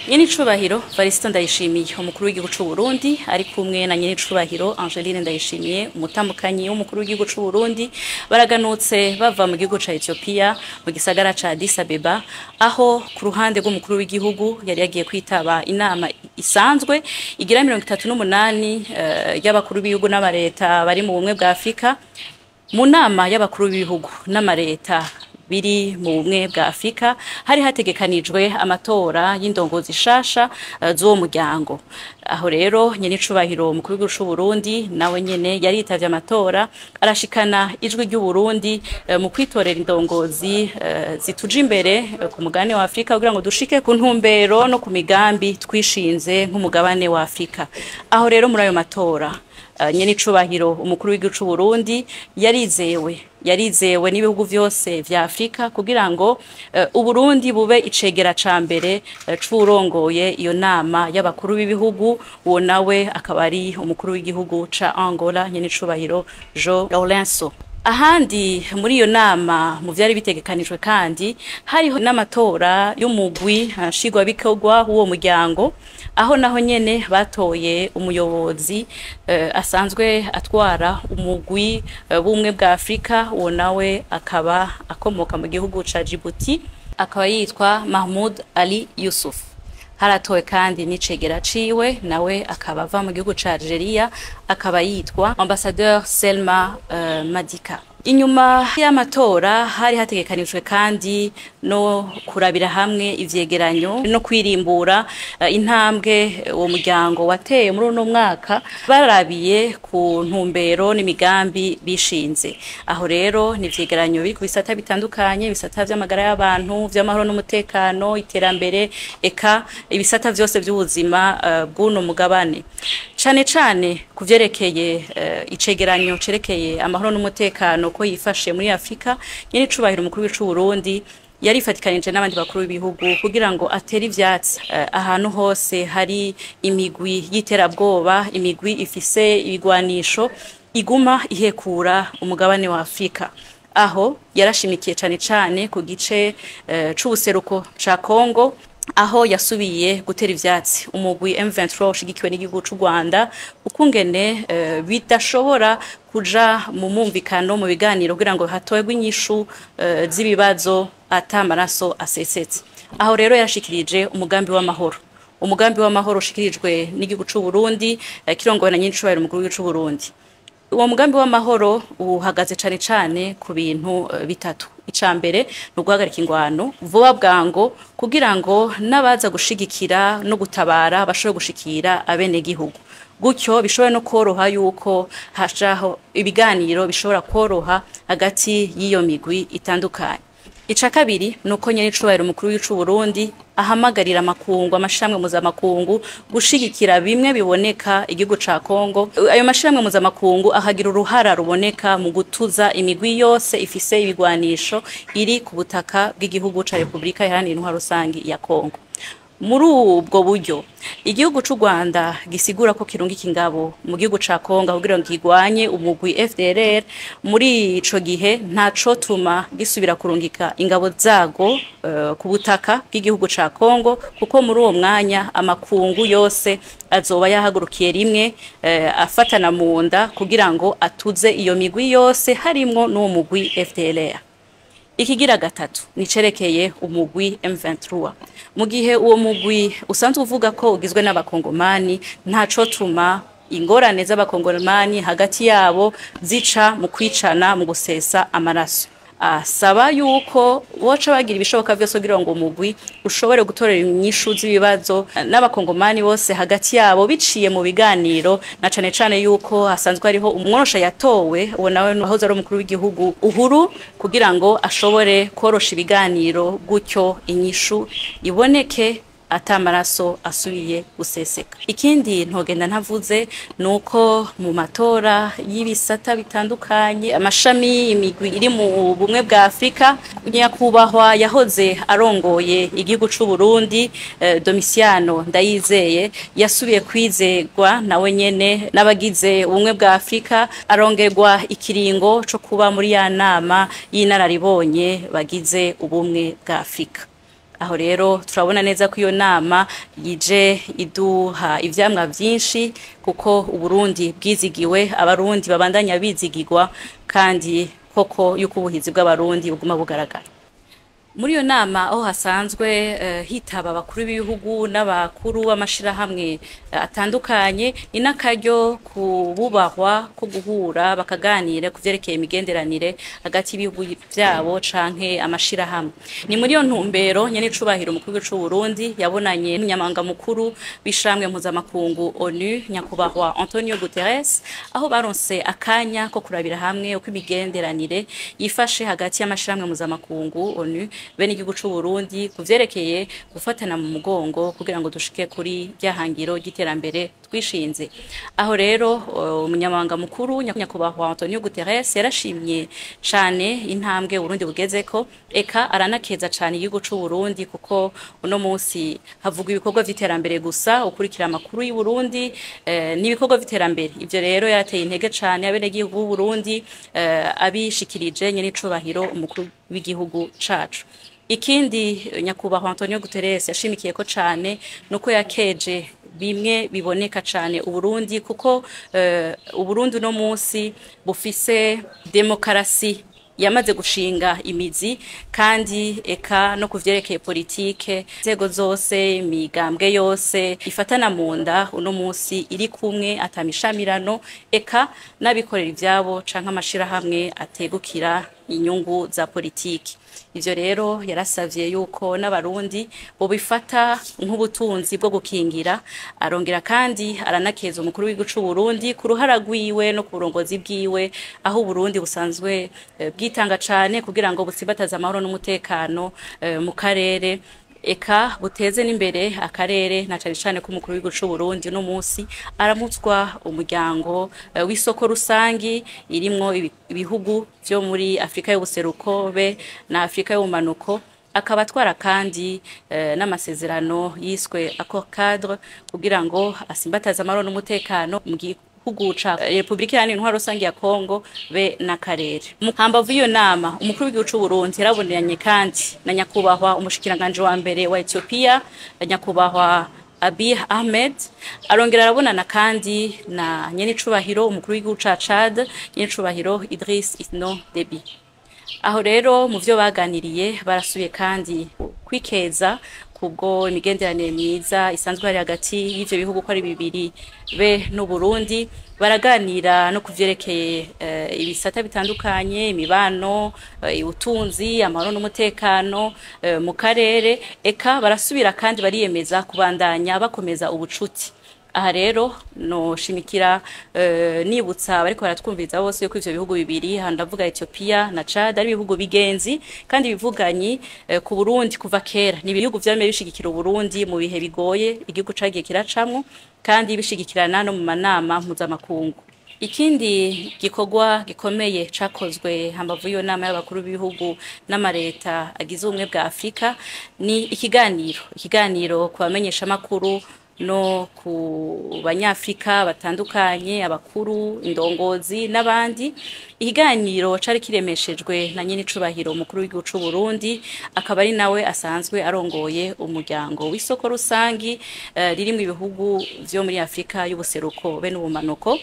Nyenicubahiro Varisito Ndayishimiye umukuru w'igihugu c'u Burundi ari kumwe na Nyenicubahiro Angeline Ndayishimiye umutambukanyi w'umukuru w'igihugu c'u Burundi baraganutse bava mu gihugu ca Ethiopia mu gisagara ca Addis Abeba aho ku ruhande rw'umukuru w'igihugu yari yagiye kwitaba inama isanzwe igira 38 y'abakuru b'ibihugu n'amareta bari mu bumwe bwa Afrika. Mu nama y'abakuru b'ibihugu n'amareta biri mu bumwe bwa Afrika hari hategekanijwe amatora y'indongozi shasha z'uwo muryango. Aho rero Nyenicubahiro umukuru w'igihugu c'u Burundi nawe nyene yaritavye amatora arashikana ijwi ry'u Burundi mu kwitorera indongozi zituje imbere ku mugabane wa Afrika kugira ngo dushike ku ntumbero no ku migambi twishinze nk'umugabane wa Afrika. Aho rero muri ayo matora Nyenicubahiro umukuru w'igihugu c'u Burundi yarizewe n'ibihugu vyose vya Afrika kugira ngo Uburundi bube icegera ca mbere c'urongoye iyo nama y'abakuru b'ibihugu. Uwo nawe akaba ari umukuru w'igihugu ca Angola Nyenicubahiro João Lourenço. Ahandi muri iyo nama mu vyari bitegekanijwe kandi hariho n'amatora y'umugwi nshingwabikorwa w'uwo muryango, aho naho nyene batoye umuyobozi asanzwe atwara umugwi bumwe bwa Afrika. Uwo nawe akaba akomoka mu gihugu ca Djibouti, akaba yitwa Mahmoud Ali Yusuf. Haratowe kandi n'icegera ciwe nawe akaba ava mu gihugu ca Algeria, akaba yitwa Ambassadeur Selma Madika. Inyuma y'amatora hari hategekanijwe kandi no kurabira hamwe ivyegeranyo no kwirimbura intambwe uwo muryango wateye muri uno mwaka barabiye ku ntumbero n'imigambi bishinze. Aho rero ni ivyegeranyo biri ku bisata bitandukanye, ibisata vy'amagara y'abantu, vy'amahoro n'umutekano, iterambere, eka ibisata vyose vy'ubuzima bw'uno mugabane. Cane kuvyerekeye icegeranyo cerekeye amahoro n'umutekano ko yifashe muri Afrika, Nyenicubahiro umukuru w'igihugu c'u Burundi yarifatikanije n'abandi bakuru b'ibihugu kugira ngo atere ivyatsi ahantu hose hari imigwi y'iterabwoba, imigwi ifise ibigwanisho iguma ihekura umugabane wa Afrika. Aho yarashimikiye cane ku gice c'ubuseruko ca Congo, aho yasubiye gutera ivyatsi umugwi M23 ushigikiwe n'igihugu c'u Rwanda ukungene bidashobora kuja mu mumvikano mu biganiro kugira ngo hatoegwe inyishu z'ibibazo atamaraso asesetse. Aho rero yarashikirije umugambi w'amahoro ushikirijwe n'igihugu c'u Burundi kirongowe na Nyenicubahiro umukuru w'igihugu c'u Burundi. Uwo mugambi w'amahoro uhagaze cane ku bintu bitatu. Icambere no guhagarika ingwano vuba bwango kugira ngo nabaza gushigikira no gutabara bashobore gushikira abene gihugu, gutyo bishobora no koroha yuko hashaho ibiganiro bishobora koroha hagati y'iyo migwi itandukanye. Ica kabiri nuko Nyenicubahiro umukuru w'igihugu c'u Burundi ahamagarira amakungu, amashamwe mpuzamakungu gushigikira bimwe biboneka igihugu ca Congo. Ayo mashamwe mpuzamakungu ahagira uruhara ruboneka mu gutuza imigwi yose ifise ibigwanisho iri ku butaka bw'igihugu ca Republika Iharanira Intwaro Rusangi ya Congo. Muri ubwo buryo igihugu c'u Rwanda gisigura ko kirungika ingabo mu gihugu ca Congo kugira ngo kigwanye umugwi FDLR. Muri ico gihe ntaco tuma gisubira kurungika ingabo zago ku butaka bw'igihugu ca Congo, kuko muri uwo mwanya amakungu yose azoba yahagurukiye rimwe afatana mu nda kugira ngo atuze iyo migwi yose harimwo n'uwo mugwi FDLR. Ikigira gatatu nicerekeye umugwi M23. Mu gihe uwo mugwi usanzwe uvuga ko ugizwe n'abakongomani, ntaco tuma ingorane z'abakongomani hagati yabo zica mu kwicana, mu gusesa amaraso. Asaba yuko boca bagira ibishoboka vyose kugira ngo umugwi ushobore gutorera inyishu z'ibibazo n'abakongomani bose hagati yabo biciye mu biganiro, na cane yuko hasanzwe hariho umworosha yatowe, uwo nawe wahoze ari umukuru w'igihugu Uhuru, kugira ngo ashobore korosha ibiganiro, gutyo inyishu iboneke atamaraso asubiye guseseka. Ikindi ntogenda ntavuze nuko mu matora y'ibisata bitandukanye, amashami imigwi iri mu bumwe bwa Afrika, nyakubahwa yahoze arongoye igihugu c'u Burundi Domiciano Ndayizeye yasubiye kwizegwa nawe nyene n'abagize ubumwe bwa Afrika, arongerwa ikiringo co kuba muri ya nama y'inararibonye bagize ubumwe bwa Afrika. aho rero turabona neza ko iyo nama yije iduha ivyamwa vyinshi kuko Uburundi bwizigiwe, abarundi babandanya bizigirwa kandi koko yuko ubuhizi bw'abarundi buguma bugaragara. Muri iyo nama aho hasanzwe hitaba abakuru b'ibihugu n'abakuru b'amashirahamwe atandukanye, ni n'akaryo kububahwa ko guhura bakaganira ku vyerekeye imigenderanire hagati y'ibihugu vyabo canke amashirahamwe. Ni muri iyo ntumbero nyene icubahiro umukuru w'igihugu c'u Burundi yabonanye n'umunyamabanga mukuru w'ishamwe mpuzamakungu ONU nyakubahwa Antonio Guterres, aho baronse akanya ko kurabira hamwe uko imigenderanire yifashe hagati y'amashirahamwe mpuzamakungu ONU bene igihugu c'u Burundi kuvyerekeye gufatana mu mugongo kugira ngo dushike kuri ryahangiro ry'iterambere twishinze. Aho rero umunyamabanga mukuru nyakubahwa Antonio Guterres yarashimye cane intambwe Burundi bugezeko, eka aranakeza cane igihugu c'u Burundi kuko uno munsi havugwa ibikorwa vy'iterambere gusa, ukurikira amakuru y'u Burundi n'ibikorwa vy'iterambere. Ivyo rero yarateye intege cane abene igihugu b'u Burundi abishikirije nyene icubahiro umukuru w'igihugu cacu. Ikindi nyakubahwa Antonio Guterres yashimikiye ko cane nuko yakeje bimwe biboneka cane Uburundi kuko Uburundi no munsi bufise demokarasi yamaze gushinga imizi, kandi eka no kuvyerekeye politike inzego zose imigambwe yose ifatana mu nda uno munsi iri kumwe atamishamirano, eka n'abikorera ivyabo canke amashirahamwe ategukira inyungu za politiki. Ivyo rero yarasavye yuko n'abarundi bo bifata nk'ubutunzi bwo gukingira, arongera kandi aranakeza umukuru w'igihugu c'u Burundi ku ruhara rwiwe no ku burongozi bwiwe, aho Burundi busanzwe bwitanga cane kugira ngo butsibataze amahoro n'umutekano mu karere, eka buteze n'imbere akarere na cane cane ko umukuru w'igihugu c'u Burundi no munsi aramutswa umuryango w'isoko rusangi irimwo ibihugu vyo muri Afrika y'ubuseruko be na Afrika y'ubumanuko, akaba atwara kandi n'amasezerano yiswe accord cadre kugira ngo asimbataze amahoro n'umutekano mu gihugu ca Republika Iharanira Intwaro Rusangi ya Kongo be n'akarere. Hambavu iyo nama umukuru w'igihugu c'u Burundi yaraboneranye kandi na nyakubahwa umushikiranganje wa mbere wa Ethiopia nyakubahwa Abiy Ahmed, arongera arabonana kandi na nyene icubahiro umukuru w'igihugu ca Chad nyene icubahiro Idriss Déby. Aho rero mu vyo baganiriye barasubiye kandi kwikeza kubwo imigenderanire myiza isanzwe hari hagati y'ivyo bihugu ko ari bibiri be n'u Burundi. Baraganira no kuvyerekeye ibisata bitandukanye, imibano, ubutunzi, amahoro n'umutekano mu karere, eka barasubira kandi bariyemeza kubandanya bakomeza ubucuti. Aha rero no shimikira nibutsa bariko baratwumviza bose yuko ivyo bihugu bibiri ndavuga Ethiopia na Chad ari ibihugu bigenzi kandi bivuganyi ku Burundi kuva kera. Ni ibihugu vyame bishigikira Burundi mu bihe bigoye igihugu cagiye kiracamwo kandi bishigikirana no mu manama mpuzamakungu. Ikindi gikorwa gikomeye cakozwe hambavu yo nama y'abakuru b'ibihugu n'amareta agize ubumwe bwa Afrika ni ikiganiro ku bamenyesha makuru no ku banyafrika batandukanye, abakuru, indongozi n'abandi. Ikiganiro cari kiremeshejwe na nyene icubahiro umukuru w'igihugu c'u Burundi, akaba ari nawe asanzwe arongoye umuryango w'isoko rusangi ririmwo ibihugu vyo muri Afrika y'ubuseruko be n'ubumanuko,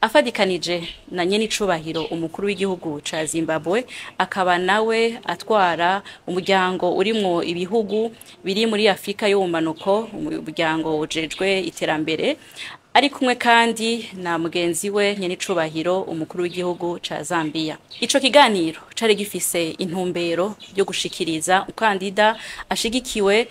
afadikanije na nyene icubahiro umukuru w'igihugu ca Zimbabwe, akaba nawe atwara umuryango urimwo ibihugu biri muri Afrika y'ubumanuko, umuryango ujejwe iterambere, ari kumwe kandi na mugenzi we nyene icubahiro umukuru w'igihugu ca Zambia. Ico kiganiro cari gifise intumbero yo gushikiriza ukandida ashigikiwe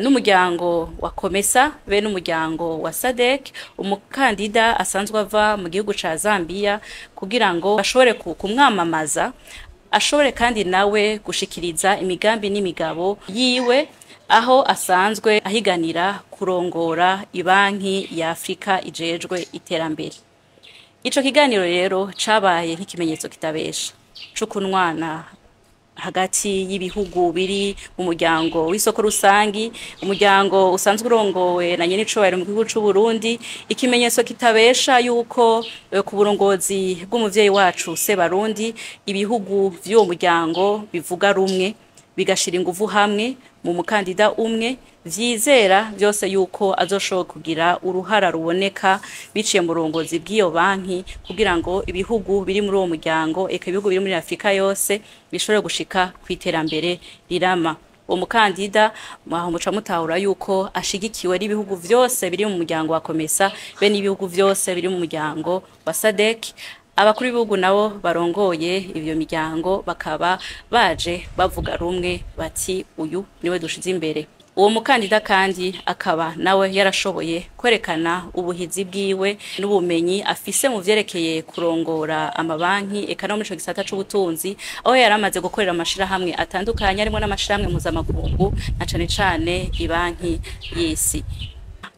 n'umuryango wa Komesa be n'umuryango wa SADC, umukandida asanzwe ava mu gihugu ca Zambia kugira ngo ashobore kumwamamaza, ashobore kandi nawe gushikiriza imigambi n'imigabo yiwe, aho asanzwe ahiganira kurongora ibanki ya Afrika ijejwe iterambere. Ico kiganiro rero cabaye nk'ikimenyetso kitabesha c'ukunwana hagati y'ibihugu biri mu muryango w'isoko rusangi, umuryango usanzwe urongowe na nyene icubahiro mu gihugu c'u Burundi, ikimenyetso kitabesha yuko ku burongozi bw'umuvyeyi wacu se Barundi ibihugu vy'uwo muryango bivuga rumwe bigashira inguvu hamwe mu mukandida umwe vyizera byose yuko azoshobora kugira uruhara ruboneka biciye mu rongozi bw'iyo banki kugira ngo ibihugu biri muri uwo muryango eka ibihugu biri muri Afrika yose bishobore gushika kwiterambere rirama. Uwo mukandida muca mutahura yuko ashigikiwe n'ibihugu vyose biri mu muryango wa Komesa be n'ibihugu vyose biri mu muryango wa SADC. Abakuru b'ibihugu nabo barongoye ivyo miryango bakaba baje bavuga rumwe bati uyu niwe dushize imbere. Uwo mukandida kandi akaba nawe yarashoboye kwerekana ubuhizi bwiwe n'ubumenyi afise mu vyerekeye kurongora amabanki eka no mu gisata c'ubutunzi aho yaramaze gukorera amashira hamwe atandukanye arimo n'amashiramwe mpuzamakungu na cane cane ibanki y'isi.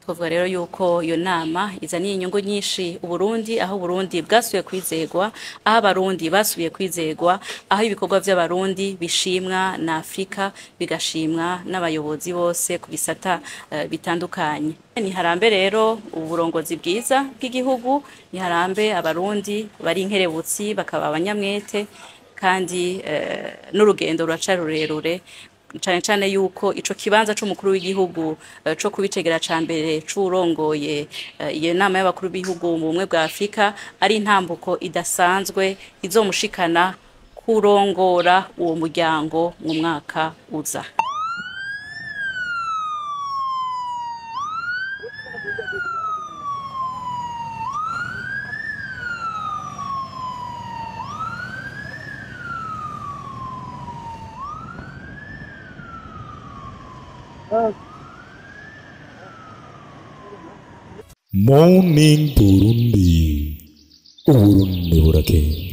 Twavuga rero yuko iyo nama izaniye inyungu nyinshi Uburundi, aho Burundi bwasubiye kwizegwa, aho abarundi basubiye kwizegwa, aho ibikorwa vy'abarundi bishimwa na Afrika bigashimwa n'abayobozi bose ku bisata bitandukanye. Ni harambe rero uburongozi bwiza bw'igihugu, ni harambe abarundi bari inkerebutsi bakaba abanyamwete kandi n'urugendo ruraca rurerure cane yuko ico kibanza c'umukuru w'igihugu co kubicegera ca mbere c'urongoye iyo nama y'abakuru b'ibihugu mu bumwe bwa Afrika ari intambuko idasanzwe izomushikana kurongora uwo muryango mu mwaka uza. Morning Burundi, Uburundi burakeye.